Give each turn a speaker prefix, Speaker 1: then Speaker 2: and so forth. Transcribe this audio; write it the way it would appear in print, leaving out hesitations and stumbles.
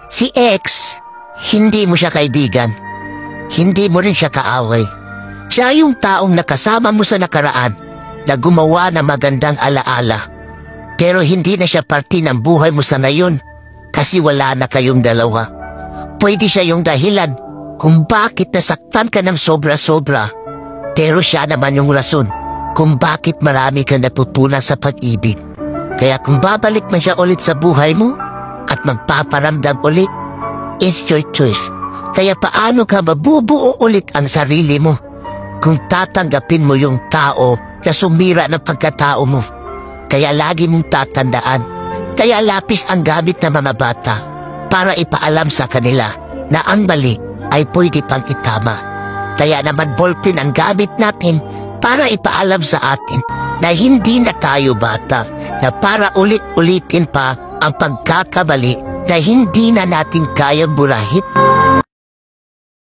Speaker 1: Si X, hindi mo siya kaibigan. Hindi mo rin siya kaaway. Siya yung taong nakasama mo sa nakaraan na gumawa ng magandang alaala. Pero hindi na siya parte ng buhay mo sa ngayon kasi wala na kayong dalawa. Pwede siya yung dahilan kung bakit nasaktan ka ng sobra-sobra. Pero siya naman yung rason kung bakit marami kang natutunan sa pag-ibig. Kaya kung babalik man siya ulit sa buhay mo at magpaparamdam ulit, it's your choice. Kaya paano ka mabubuo ulit ang sarili mo kung tatanggapin mo yung tao na sumira ng pagkatao mo? Kaya lagi mong tatandaan, kaya lapis ang gamit ng mga bata para ipaalam sa kanila na ang mali ay pwede pang itama. Kaya naman ballpen ang gamit natin para ipaalam sa atin na hindi na tayo bata, na para ulit-ulitin pa ang pagkakamali na hindi na natin kayang burahin.